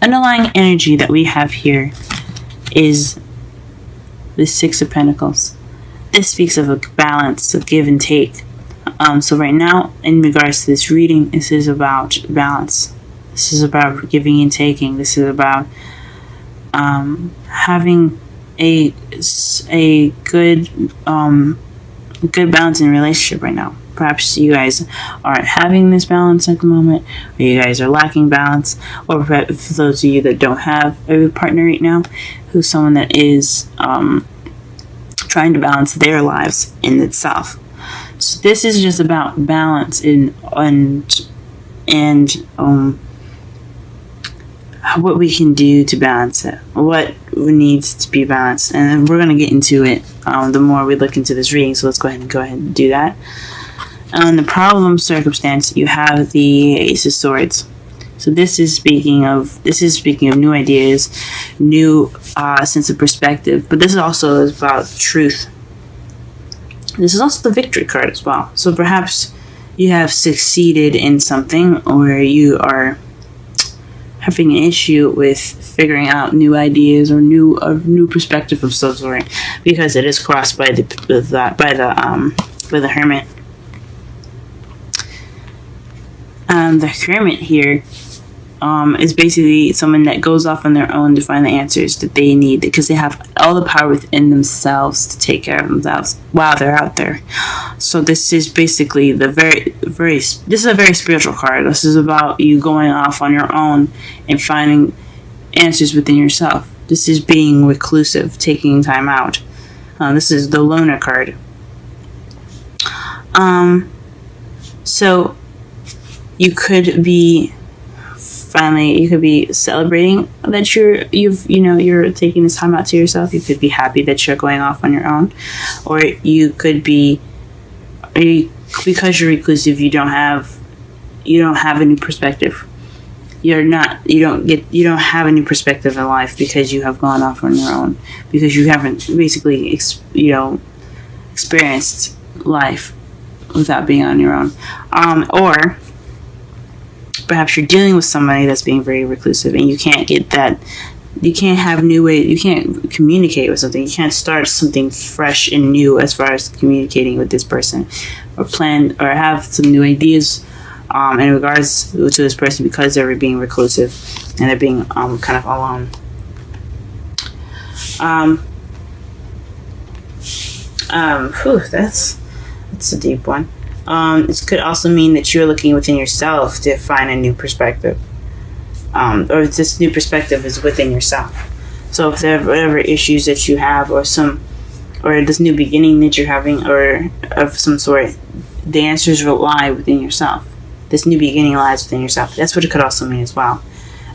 underlying energy that we have here is the Six of Pentacles. This speaks of a balance, of give and take. So right now, in regards to this reading, this is about balance. This is about giving and taking. This is about having a good balance in a relationship right now. Perhaps you guys aren't having this balance at the moment, or you guys are lacking balance, or for those of you that don't have a partner right now, who's someone that is trying to balance their lives in itself. So this is just about balance and what we can do to balance it, what needs to be balanced, and we're going to get into it the more we look into this reading. So let's go ahead and do that. On the problem circumstance, you have the Ace of Swords. So this is speaking of new ideas, new sense of perspective, but this is also about truth. This is also the Victory card as well. So perhaps you have succeeded in something, or you are having an issue with figuring out new ideas or new perspective of some sort, because it is crossed by the Hermit. The Hermit here is basically someone that goes off on their own to find the answers that they need, because they have all the power within themselves to take care of themselves while they're out there. So this is basically this is a very spiritual card. This is about you going off on your own and finding answers within yourself. This is being reclusive, taking time out. This is the Loner card. So you could be celebrating that you're taking this time out to yourself. You could be happy that you're going off on your own, or you could be, because you're reclusive, you don't have a new perspective. You don't have a new perspective in life because you have gone off on your own, because you haven't basically experienced life without being on your own, or perhaps you're dealing with somebody that's being very reclusive, and you can't communicate with something. You can't start something fresh and new as far as communicating with this person, or plan or have some new ideas in regards to this person, because they're being reclusive and they're being kind of alone. That's a deep one. This could also mean that you're looking within yourself to find a new perspective, or this new perspective is within yourself. So if there are whatever issues that you have, or this new beginning that you're having, or of some sort, the answers lie within yourself. This new beginning lies within yourself. That's what it could also mean as well.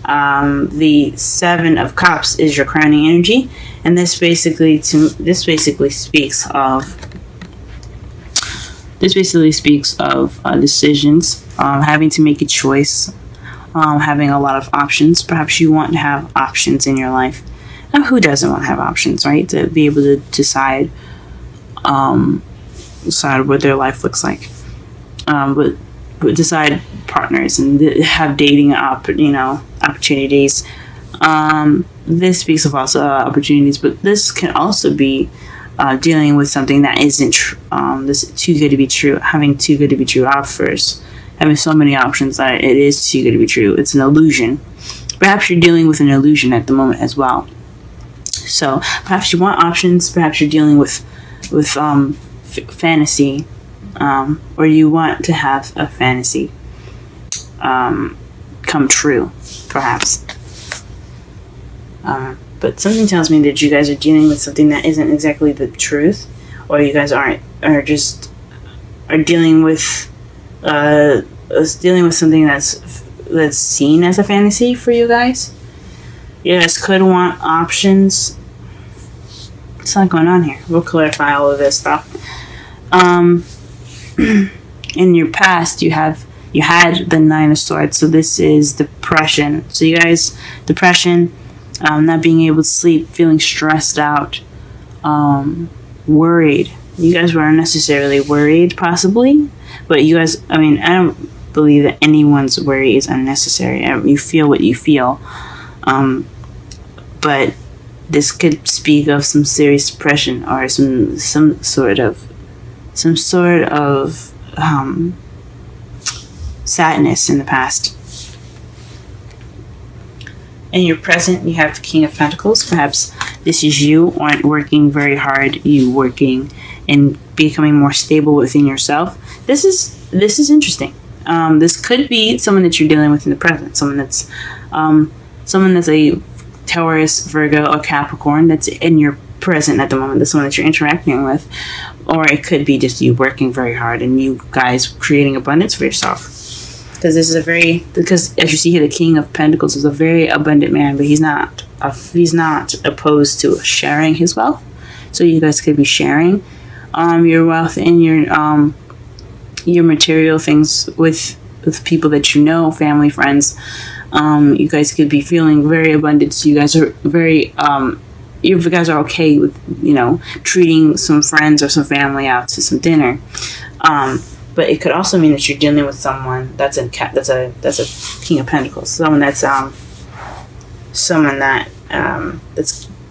The Seven of Cups is your crowning energy, and this basically speaks of decisions, having to make a choice, having a lot of options. Perhaps you want to have options in your life. And who doesn't want to have options, right? To be able to decide what their life looks like. But decide partners and have dating opportunities. This speaks of also opportunities, but this can also be dealing with something that isn't this too good to be true, having too good to be true offers, having so many options that it is too good to be true. It's an illusion. Perhaps you're dealing with an illusion at the moment as well. So perhaps you want options. Perhaps you're dealing with fantasy, or you want to have a fantasy come true, perhaps. But something tells me that you guys are dealing with something that isn't exactly the truth, or you guys are dealing with something that's seen as a fantasy for you guys. You guys could want options. What's not going on here? We'll clarify all of this stuff. In your past, you had the Nine of Swords, so this is depression. So you guys, depression. Not being able to sleep, feeling stressed out, worried. You guys were unnecessarily worried, possibly, but you guys, I don't believe that anyone's worry is unnecessary. You feel what you feel. But this could speak of some serious depression or some sort of sadness in the past. In your present, you have the King of Pentacles. Perhaps this is you working very hard, you working and becoming more stable within yourself. This is interesting. This could be someone that you're dealing with in the present. Someone that's a Taurus, Virgo, or Capricorn that's in your present at the moment. That's someone that you're interacting with. Or it could be just you working very hard and you guys creating abundance for yourself. Because as you see here, the King of Pentacles is a very abundant man, but he's not opposed to sharing his wealth. So you guys could be sharing your wealth and your material things with people that you know, family, friends. You guys could be feeling very abundant. So you guys are you guys are okay with treating some friends or some family out to some dinner. But it could also mean that you're dealing with someone that's a King of Pentacles, someone that's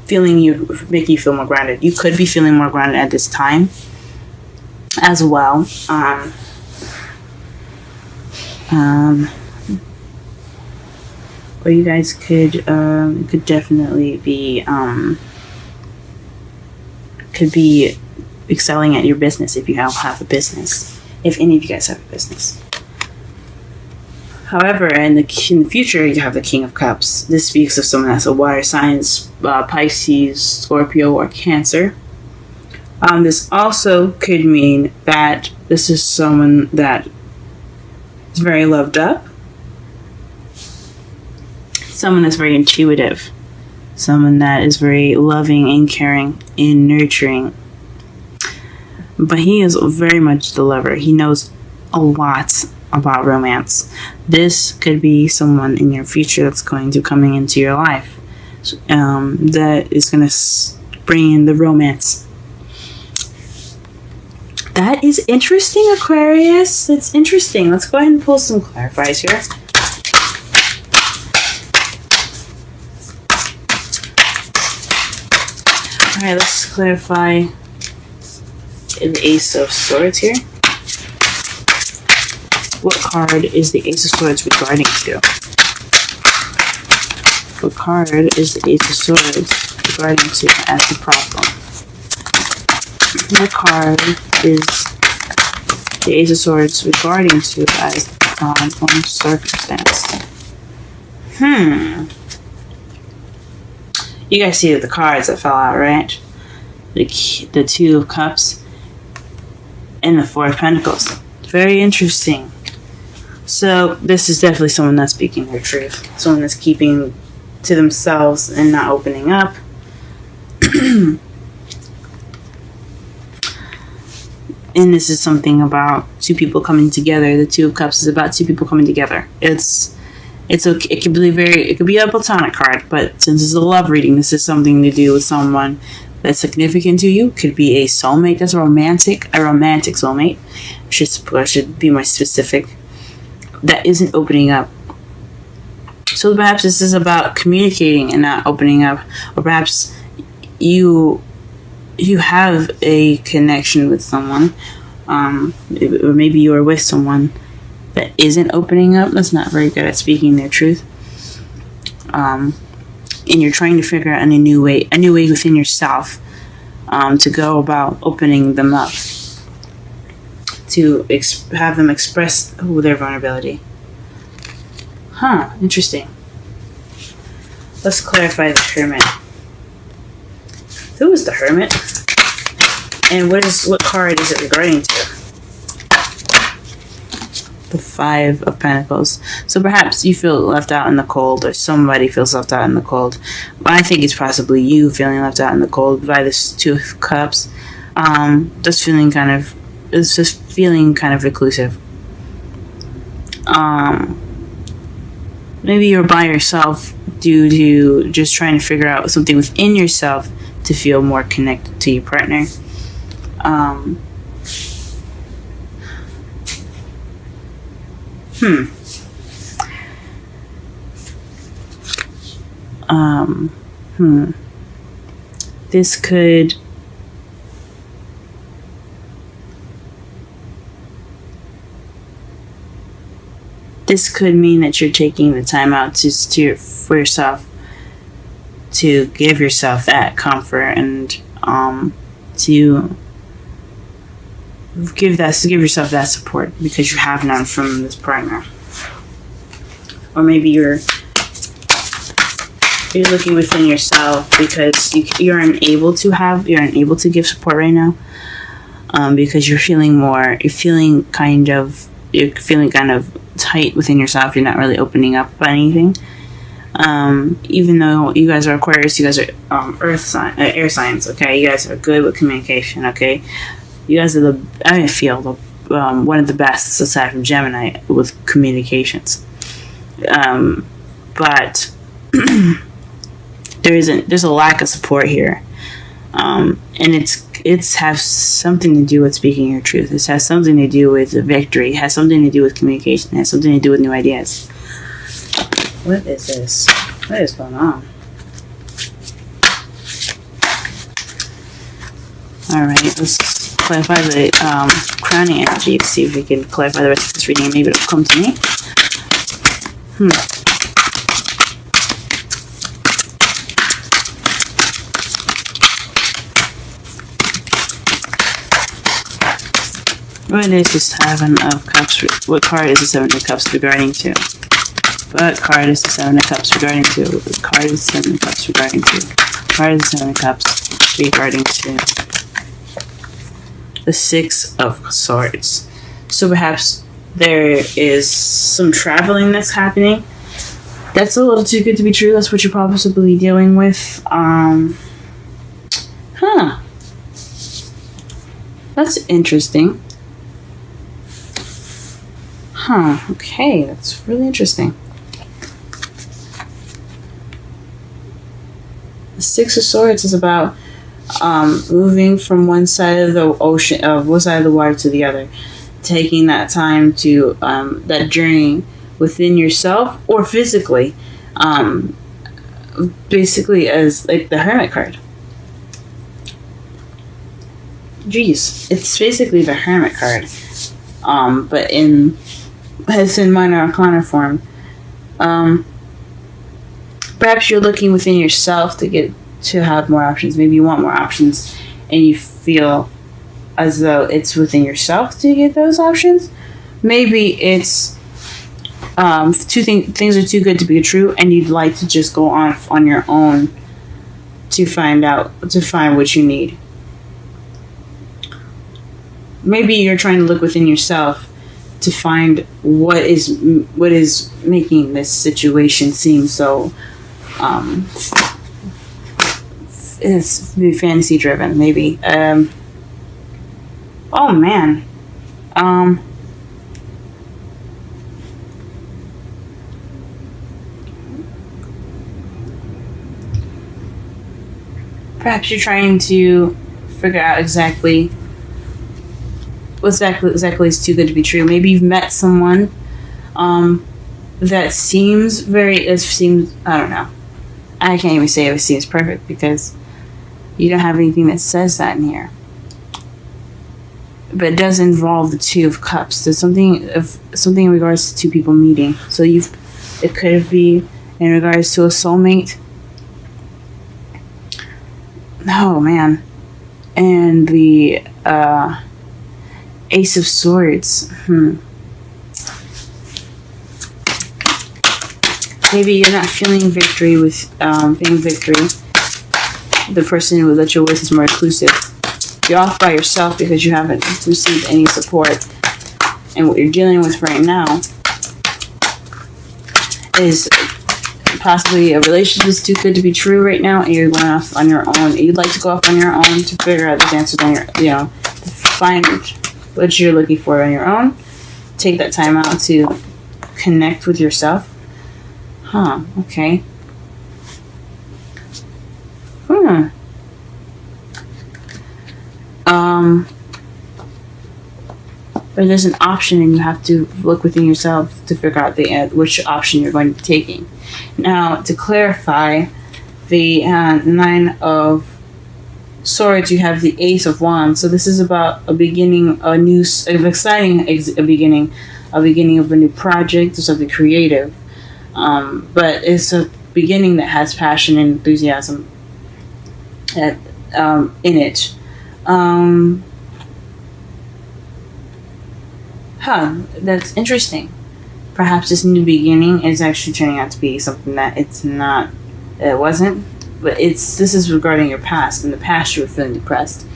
feeling you, making you feel more grounded. You could be feeling more grounded at this time as well. Or you guys could definitely be excelling at your business if you have a business. If any of you guys have a business. However, in the future, you have the King of Cups. This speaks of someone that's a water sign, Pisces, Scorpio, or Cancer. This also could mean that this is someone that is very loved up. Someone that's very intuitive. Someone that is very loving and caring and nurturing. But he is very much the lover. He knows a lot about romance. This could be someone in your future that's going to coming into your life that is going to bring in the romance. That is interesting, Aquarius. That's interesting. Let's go ahead and pull some clarifiers here. Alright, let's clarify the Ace of Swords here. What card is the Ace of Swords regarding to? What card is the Ace of Swords regarding to as the problem? What card is the Ace of Swords regarding to as the problem circumstance? You guys see the cards that fell out, right? The Two of Cups and the Four of Pentacles. Very interesting. So this is definitely someone that's speaking their truth. Someone that's keeping to themselves and not opening up. And this is something about two people coming together. The Two of Cups is about two people coming together. It's okay. It could be a platonic card, but since it's a love reading, this is something to do with someone that's significant to you. Could be a soulmate that's romantic soulmate. Should be more specific. That isn't opening up. So perhaps this is about communicating and not opening up, or perhaps you have a connection with someone, or maybe you are with someone that isn't opening up. That's not very good at speaking their truth. And you're trying to figure out a new way within yourself to go about opening them up, to have them express their vulnerability. Interesting. Let's clarify the Hermit. Who is the Hermit? And what card is it regarding to? The Five of Pentacles. So perhaps you feel left out in the cold, or somebody feels left out in the cold. But I think it's possibly you feeling left out in the cold by this Two of Cups. Just feeling kind of reclusive. Maybe you're by yourself due to just trying to figure out something within yourself to feel more connected to your partner. Um, this could mean that you're taking the time out for yourself, to give yourself that comfort, and to give yourself that support because you have none from this partner. Or maybe you're looking within yourself because you're unable to give support right now, because you're feeling kind of tight within yourself. You're not really opening up about anything. Even though you guys are Aquarius, you guys are air signs. Okay, you guys are good with communication. Okay, you guys are one of the best aside from Gemini with communications. But there's a lack of support here, and it has something to do with speaking your truth. It has something to do with victory. It has something to do with communication. It has something to do with new ideas. What is this? What is going on? Alright, let's clarify the crowning energy. See if we can clarify the rest of this reading. Maybe it'll come to me. What is the Seven of Cups? What card is the Seven of Cups regarding to? What card is the Seven of Cups regarding to? What card is the Seven of Cups regarding to? What card is the Seven of Cups regarding to? The Six of Swords. So perhaps there is some traveling that's happening. That's a little too good to be true. That's what you're possibly dealing with. That's interesting. Okay, that's really interesting. The Six of Swords is about moving from one side of the ocean, one side of the water to the other, taking that time to that journey within yourself or physically, basically as like the Hermit card. Jeez, it's basically the Hermit card, but it's in minor arcana form. Perhaps you're looking within yourself to have more options. Maybe you want more options, and you feel as though it's within yourself to get those options. Maybe it's things are too good to be true, and you'd like to just go on your own to find what you need. Maybe you're trying to look within yourself to find what is making this situation seem so it's fantasy driven. Maybe oh man, perhaps you're trying to figure out exactly what exactly is too good to be true. Maybe you've met someone that seems I don't know. I can't even say it seems perfect because you don't have anything that says that in here. But it does involve the Two of Cups. There's something in regards to two people meeting. So it could be in regards to a soulmate. Oh man. And the Ace of Swords. Maybe you're not feeling victory with victory. The person that you're with is more exclusive. You're off by yourself because you haven't received any support. And what you're dealing with right now is possibly a relationship is too good to be true right now, and you're going off on your own. You'd like to go off on your own to figure out the answers on to find what you're looking for on your own. Take that time out to connect with yourself. Okay. or there's an option, and you have to look within yourself to figure out which option you're going to be taking. Now, to clarify, the Nine of Swords, you have the Ace of Wands. So this is about a beginning, a beginning of a new project or something creative. But it's a beginning that has passion and enthusiasm in it. That's interesting. Perhaps this new beginning is actually turning out to be something that it wasn't. But this is regarding your past. In the past, you were feeling depressed.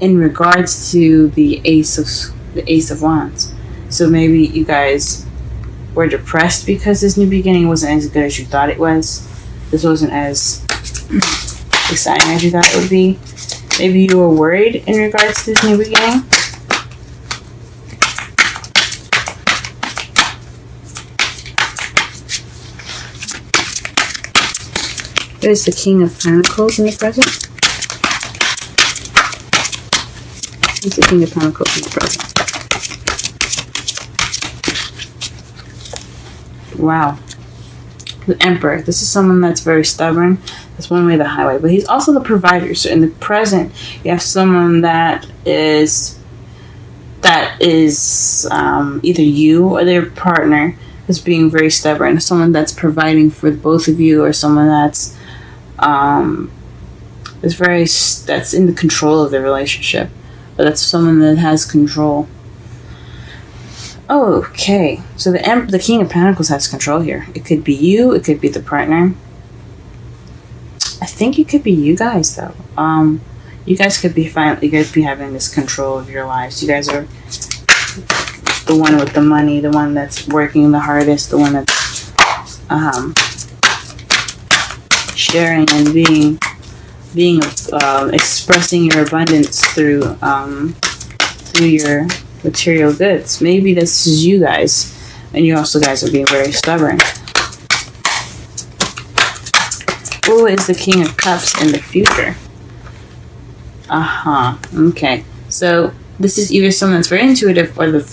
In regards to the Ace of Wands, so maybe you guys were depressed because this new beginning wasn't as good as you thought it was. This wasn't as exciting as you thought it would be. Maybe you were worried in regards to this new beginning. There's the King of Pentacles in the present. There's the King of Pentacles in the present. Wow. The Emperor. This is someone that's very stubborn. That's one way of the highway. But he's also the provider. So in the present, you have someone that is either you or their partner is being very stubborn. Someone that's providing for both of you, or someone that's that's in the control of the relationship, but that's someone that has control. Okay, so the King of Pentacles has control here. It could be you, it could be the partner. I think it could be you guys though. You guys could be having this control of your lives. You guys are the one with the money, the one that's working the hardest, the one that's sharing and being expressing your abundance through your material goods. Maybe this is you guys, and you also guys are being very stubborn. Who is the King of Cups in the future? Okay, so this is either someone that's very intuitive, or the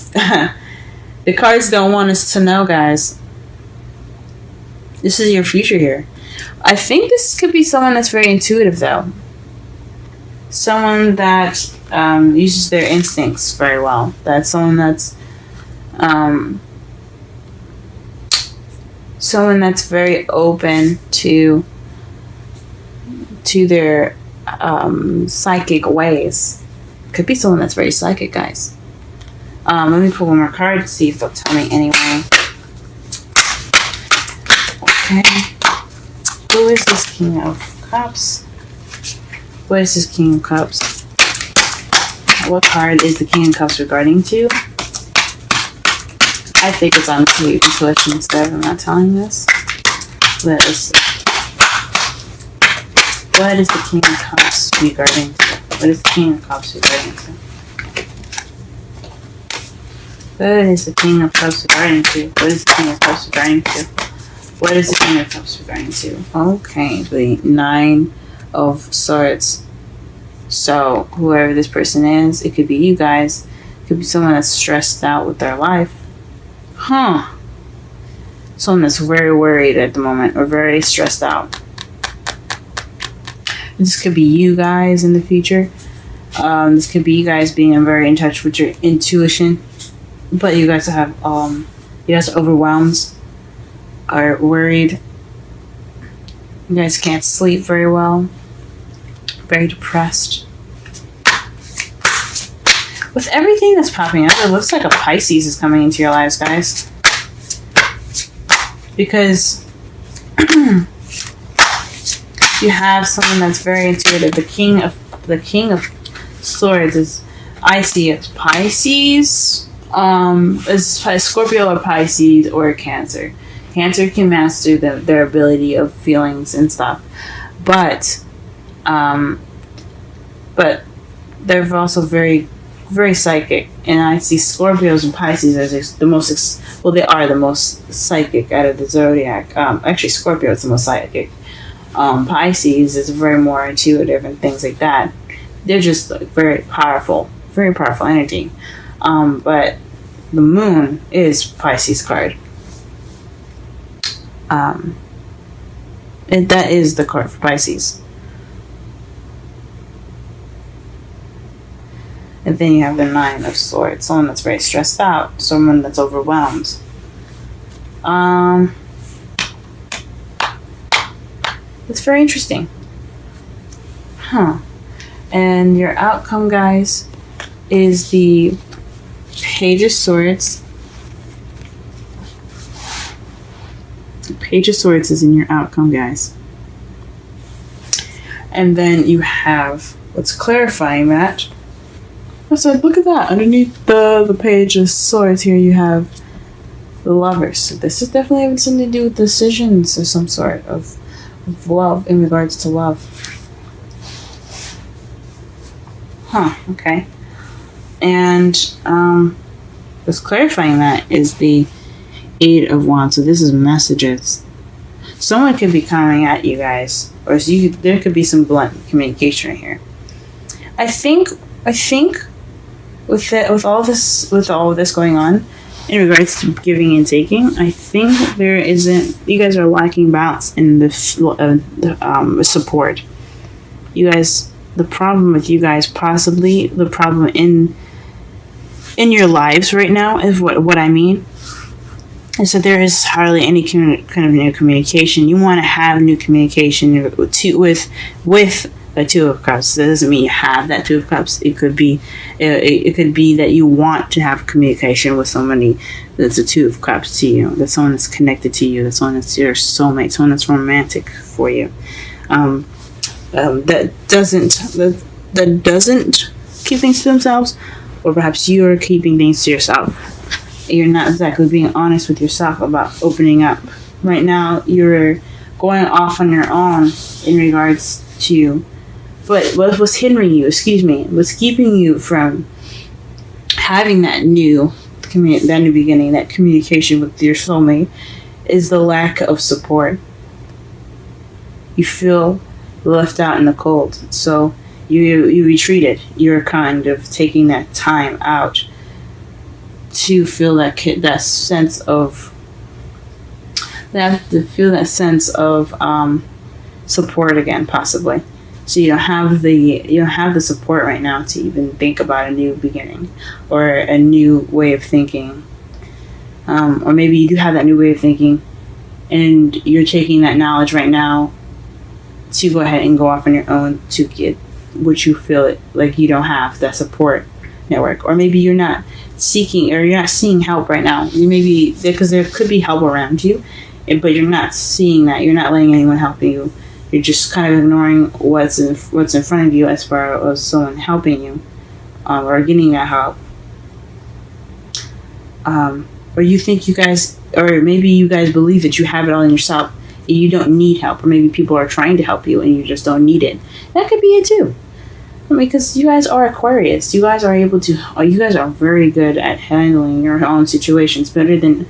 cards don't want us to know, guys. This is your future here. I think this could be someone that's very intuitive, though. Someone that uses their instincts very well. That's someone that's very open to their psychic ways. Could be someone that's very psychic, guys. Let me pull one more card to see if they'll tell me anyway. Okay. Who is this King of Cups? What is this King of Cups? What card is the King of Cups regarding to? I think it's on the intuition instead. I'm not telling this. Let us see. What is the King of Cups regarding to? What is the King of Cups regarding to? What is the King of Cups regarding to? What is the King of Cups regarding to? What is the King of Cups regarding to? Okay, the Nine of Swords. So, whoever this person is, it could be you guys. It could be someone that's stressed out with their life. Someone that's very worried at the moment, or very stressed out. This could be you guys in the future. This could be you guys being very in touch with your intuition. But you guys have, you guys are overwhelmed, are worried. You guys can't sleep very well. Very depressed. With everything that's popping up, it looks like a Pisces is coming into your lives, guys. Because you have someone that's very intuitive. The King of Swords is, I see it, Pisces. Is Scorpio or Pisces or Cancer. Cancer can master their ability of feelings and stuff, but they're also very, very psychic. And I see Scorpios and Pisces as the most. They are the most psychic out of the zodiac. Actually, Scorpio is the most psychic. Pisces is very more intuitive and things like that. They're just like very powerful energy. But the moon is Pisces card. And that is the card for Pisces. And then you have the Nine of Swords, someone that's very stressed out, someone that's overwhelmed. It's very interesting. And your outcome, guys, is the Page of Swords. The Page of Swords is in your outcome, guys. And then you have, what's clarifying that. So look at that. Underneath the Page of Swords here, you have the Lovers. So this is definitely having something to do with decisions or some sort of love, in regards to love. Okay. And what's clarifying that is the Eight of Wands. So this is messages. Someone could be coming at you guys, or there could be some blunt communication here. I think with all this going on in regards to giving and taking, I think you guys are lacking balance in the support. You guys, the problem with you guys, possibly the problem in your lives right now, is what I mean. And so there is hardly any kind of new communication. You want to have new communication with the Two of Cups. That doesn't mean you have that Two of Cups. It could be that you want to have communication with somebody that's a Two of Cups to you. That's someone that's connected to you. That's someone that's your soulmate. Someone that's romantic for you. That doesn't keep things to themselves, or perhaps you are keeping things to yourself. You're not exactly being honest with yourself about opening up. Right now, you're going off on your own in regards to what was hindering you, what's keeping you from having that new beginning, that communication with your soulmate, is the lack of support. You feel left out in the cold, so you retreated. You're kind of taking that time out to feel that sense of support again, possibly. So you don't have the support right now to even think about a new beginning or a new way of thinking, or maybe you do have that new way of thinking, and you're taking that knowledge right now to go ahead and go off on your own to get what you feel like you don't have, that support network. Or maybe you're not seeking, or you're not seeing help right now. You maybe, because there could be help around you, but you're not seeing that. You're not letting anyone help you. You're just kind of ignoring what's in front of you as far as someone helping you, or getting that help. Or you think or maybe you guys believe that you have it all in yourself and you don't need help, or maybe people are trying to help you and you just don't need it. That could be it too. I mean, because you guys are Aquarius. You guys are very good at handling your own situations, better than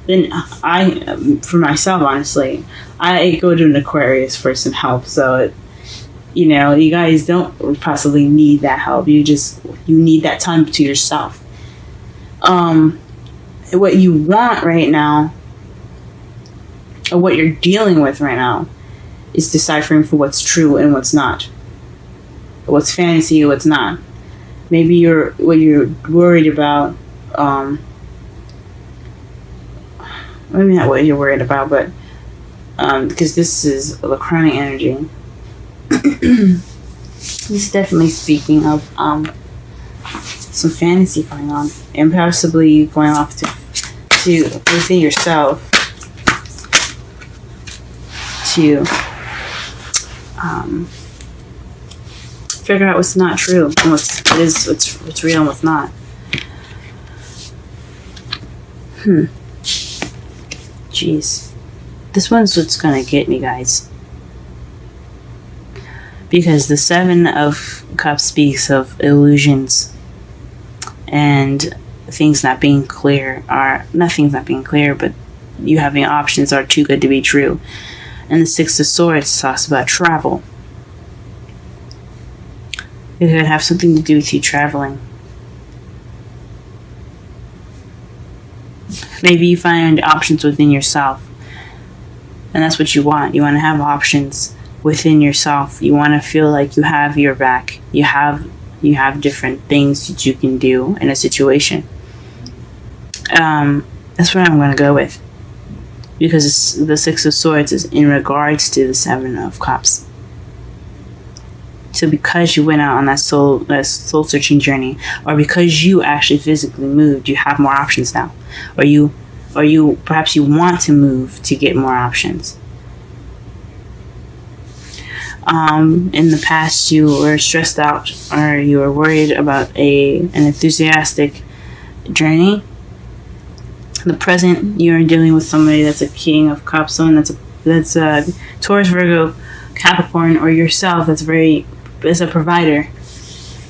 I, for myself, honestly. I go to an Aquarius for some help, so you guys don't possibly need that help. You need that time to yourself. What you want right now, or what you're dealing with right now, is deciphering for what's true and what's not. What's fantasy and what's not. Maybe what you're worried about, maybe not what you're worried about, but because this is the crowning energy. This is definitely speaking of some fantasy going on, and possibly going off to within yourself to figure out what's not true and what's real and what's not. Jeez. This one's what's gonna get me, guys. Because the Seven of Cups speaks of illusions and things not being clear, nothing's not being clear, but you having options are too good to be true. And the Six of Swords talks about travel. It could have something to do with you traveling. Maybe you find options within yourself. And that's what you want. You want to have options within yourself. You want to feel like you have your back. You have different things that you can do in a situation. That's what I'm going to go with. Because the Six of Swords is in regards to the Seven of Cups. So because you went out on that soul searching journey, or because you actually physically moved, you have more options now. Or you perhaps you want to move to get more options. In the past, you were stressed out, or you were worried about an enthusiastic journey. In the present, you are dealing with somebody that's a King of Cups, someone that's a Taurus, Virgo, Capricorn, or yourself that's a provider.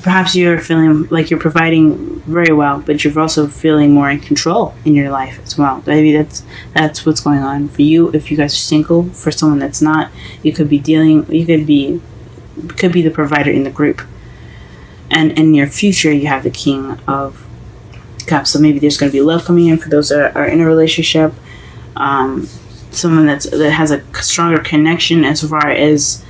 Perhaps you're feeling like you're providing very well, but you're also feeling more in control in your life as well. Maybe that's what's going on for you. If you guys are single, for someone that's not, you could be the provider in the group. And in your future, you have the King of Cups. So maybe there's going to be love coming in for those that are in a relationship. Someone that has a stronger connection as far as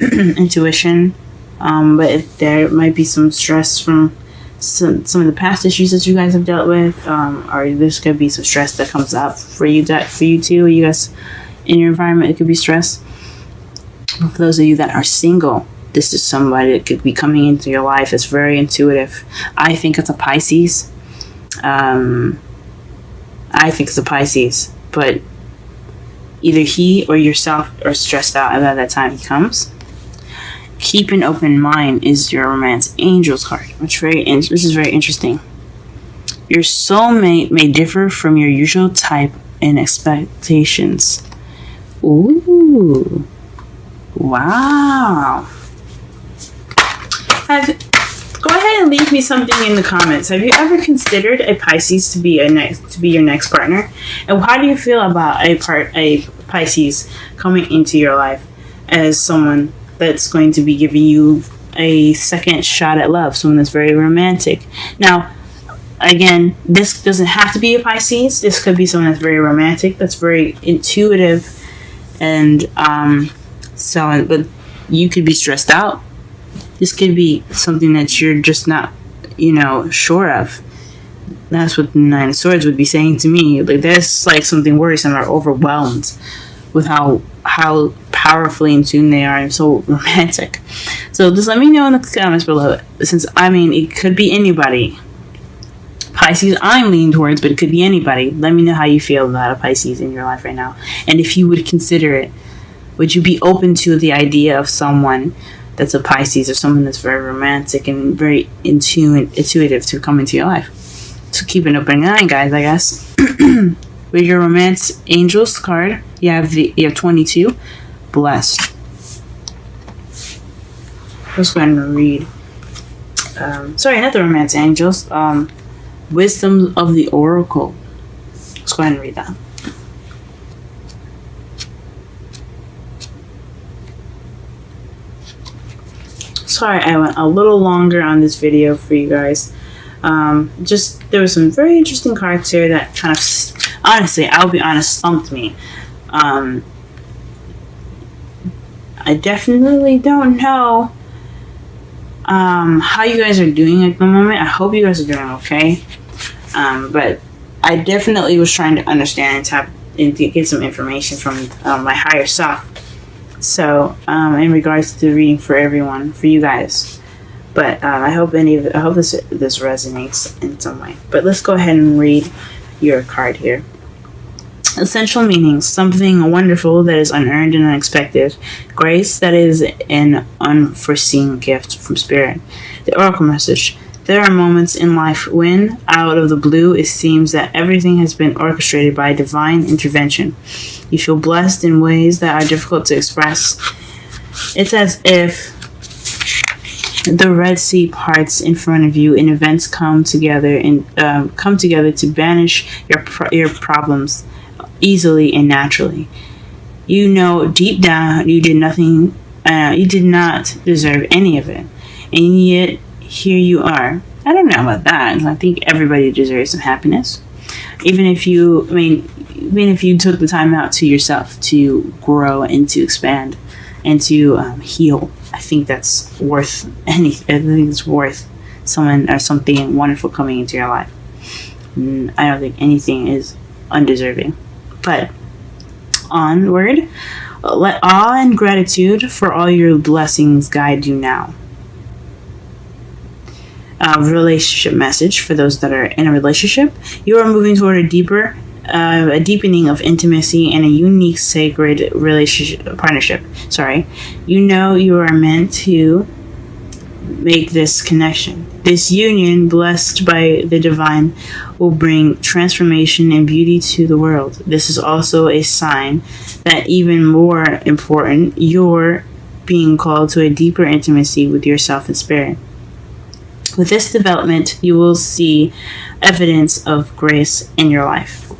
intuition. But there might be some stress from some of the past issues that you guys have dealt with, or there's could be some stress that comes up for you too. You guys in your environment, it could be stress. For those of you that are single, this is somebody that could be coming into your life that's very intuitive. I think it's a Pisces. But either he or yourself are stressed out about that time he comes. Keep an open mind is your romance angels card, this is very interesting. Your soulmate may differ from your usual type and expectations. Ooh, wow. Go ahead and leave me something in the comments. Have you ever considered a Pisces to be your next partner? And how do you feel about a Pisces coming into your life as someone that's going to be giving you a second shot at love, someone that's very romantic? Now, again, this doesn't have to be a Pisces. This could be someone that's very romantic, that's very intuitive, and but you could be stressed out. This could be something that you're just not, sure of. That's what the Nine of Swords would be saying to me. Like, that's like something worrisome, or overwhelmed with how powerfully in tune they are and so romantic. So just let me know in the comments below. Since it could be anybody. Pisces I'm leaning towards, but it could be anybody. Let me know how you feel about a Pisces in your life right now, and if you would consider it. Would you be open to the idea of someone that's a Pisces, or someone that's very romantic and very intuitive to come into your life? So keep an open eye, guys, I guess. With your romance angels card, you have 22. Blessed. Let's go ahead and read. Sorry, not the romance angels. Wisdom of the Oracle. Let's go ahead and read that. Sorry, I went a little longer on this video for you guys. There was some very interesting cards here that kind of, honestly, I'll be honest, stumped me. I definitely don't know how you guys are doing at the moment. I hope you guys are doing okay. But I definitely was trying to understand and tap and to get some information from my higher self. So, in regards to the reading for everyone, for you guys, but I hope this resonates in some way. But let's go ahead and read your card here. Essential meanings: something wonderful that is unearned and unexpected. Grace that is an unforeseen gift from Spirit. The Oracle message: there are moments in life when, out of the blue, it seems that everything has been orchestrated by divine intervention. You feel blessed in ways that are difficult to express. It's as if the Red Sea parts in front of you, and events come together to banish your problems easily and naturally. You know deep down you did nothing. You did not deserve any of it, and yet here you are. I don't know about that. I think everybody deserves some happiness. Even if you took the time out to yourself to grow and to expand and to heal, I think that's worth anything. I think it's worth someone or something wonderful coming into your life. I don't think anything is undeserving. But onward, let awe and gratitude for all your blessings guide you now. Relationship message for those that are in a relationship. You are moving toward a deepening of intimacy and a unique sacred partnership. You know you are meant to make this connection. This union, blessed by the divine, will bring transformation and beauty to the world. This is also a sign that, even more important, you're being called to a deeper intimacy with yourself and spirit. With this development, you will see evidence of grace in your life.